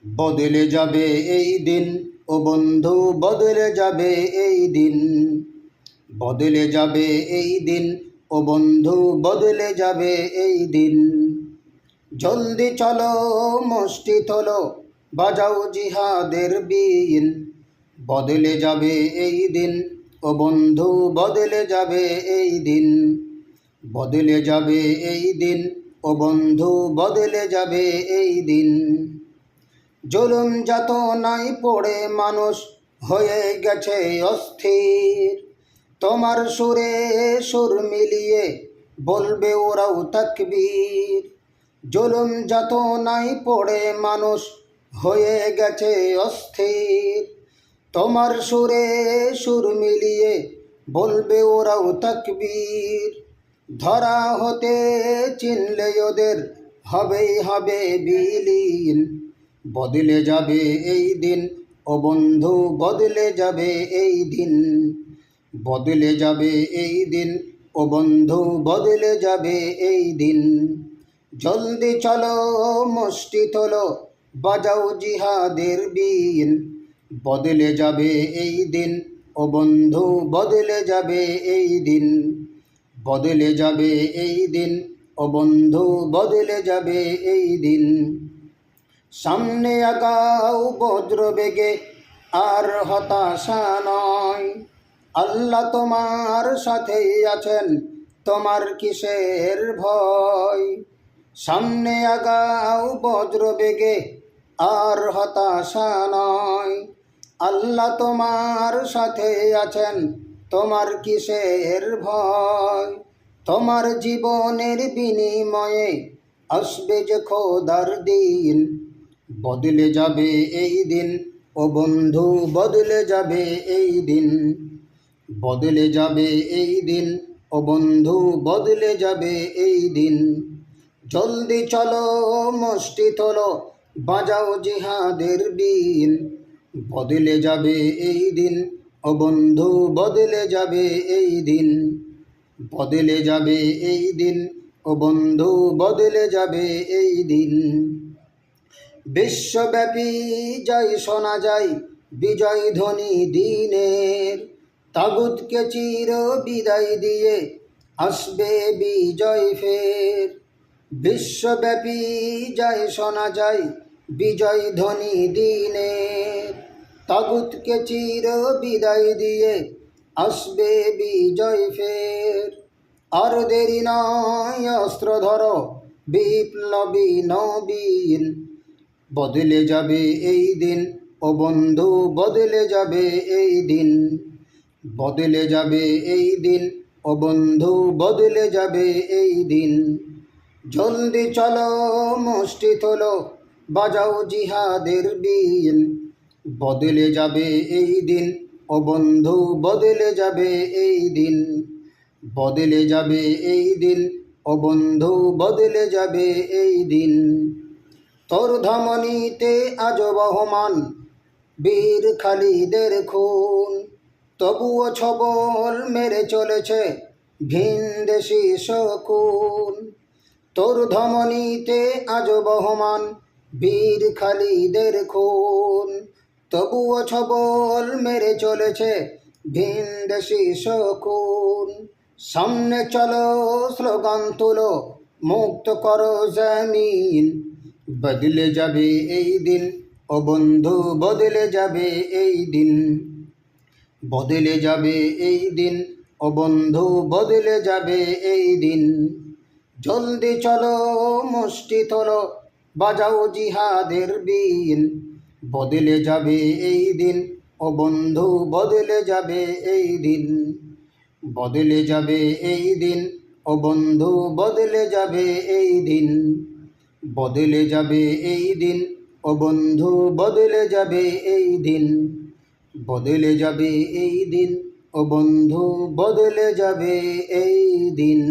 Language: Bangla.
বদলে যাবে এই দিন ও বন্ধু, বদলে যাবে এই দিন। বদলে যাবে এই দিন ও বন্ধু, বদলে যাবে এই দিন। জলদি চলো, মুষ্টি তোলো, বাজাও জিহাদের বিন। বদলে যাবে এই দিন ও বন্ধু, বদলে যাবে এই দিন। বদলে যাবে এই দিন ও বন্ধু, বদলে যাবে এই দিন। জুলুম যাতনায় পড়ে মানুষ হয়ে গেছে অস্থির। তোমার সুরে সুর মিলিয়ে বলবে ওরাও তাকবীর। জুলুম যাতনায় পড়ে মানুষ হয়ে গেছে অস্থির। তোমার সুরে সুর মিলিয়ে বলবে ওরাও তাকবীর। ধরা হতে চিনলে ওদের হবেই হবে বিলীন। বদলে যাবে এই দিন ও বন্ধু, বদলে যাবে এই দিন। বদলে যাবে এই দিন ও বন্ধু, বদলে যাবে এই দিন। জলদি চলো, মুষ্টি তোলো, বাজাও জিহাদের বিন। বদলে যাবে এই দিন ও বন্ধু, বদলে যাবে এই দিন। বদলে যাবে এই দিন ও বন্ধু, বদলে যাবে এই দিন। সামনে আগাও বজ্র বেগে, আর হতাশা নয়। আল্লাহ তোমার সাথেই আছেন, তোমার কিসের ভয়। সামনে আগাও বজ্র বেগে, আর হতাশা নয়। আল্লাহ তোমার সাথে আছেন, তোমার কিসের ভয়। তোমার জীবনের বিনিময়ে আসবে যে খোদার দিন। বদলে যাবে এই দিন ও বন্ধু, বদলে যাবে এই দিন। বদলে যাবে এই দিন ও বন্ধু, বদলে যাবে এই দিন। জলদি চলো, মুষ্টি তোলো, বাজাও জিহাদের বিন। বদলে যাবে এই দিন ও বন্ধু, বদলে যাবে এই দিন। বদলে যাবে এই দিন ও বন্ধু, বদলে যাবে এই দিন। বিশ্বব্যাপী জয় শোনা যায় বিজয় ধ্বনি দিনের। তাগুতকে চির বিদায় দিয়ে আসবে বিজয় ফের। বিশ্বব্যাপী জয় শোনা যায় বিজয় ধ্বনি দিনের। তাগুতকে চির বিদায় দিয়ে আসবে বিজয় ফের। আর দেরি নয়, অস্ত্র ধরো, বিপ্লবী নবীন। বদলে যাবে এই দিন ও বন্ধু, বদলে যাবে এই দিন। বদলে যাবে এই দিন ও বন্ধু, বদলে যাবে এই দিন। জলদি চলো, মুষ্টি তোলো, বাজাও জিহাদের বিন। বদলে যাবে এই দিন ও বন্ধু, বদলে যাবে এই দিন। বদলে যাবে এই দিন ও বন্ধু, বদলে যাবে এই দিন। তোর ধমনীতে আজ বহমান বীর খালিদের খুন। তবুও ছবল মেরে চলেছে ভিনদেশি শকুন। তোর ধমনীতে আজ বহমান বীর খালিদের খুন। তবুও ছবল মেরে চলেছে ভিনদেশি শকুন। সামনে চলো, স্লোগান তুলো, মুক্ত করো জমিন। বদলে যাবে এই দিন ও বন্ধু, বদলে যাবে এই দিন। বদলে যাবে এই দিন ও বন্ধু, বদলে যাবে এই দিন। জলদি চলো, মুষ্টি তোলো, বাজাও জিহাদের বিন। বদলে যাবে এই দিন ও বন্ধু, বদলে যাবে এই দিন। বদলে যাবে এই দিন ও বন্ধু, বদলে যাবে এই দিন। বদলে যাবে এই দিন ও বন্ধু, বদলে যাবে এই দিন। বদলে যাবে এই দিন ও বন্ধু, বদলে যাবে এই দিন।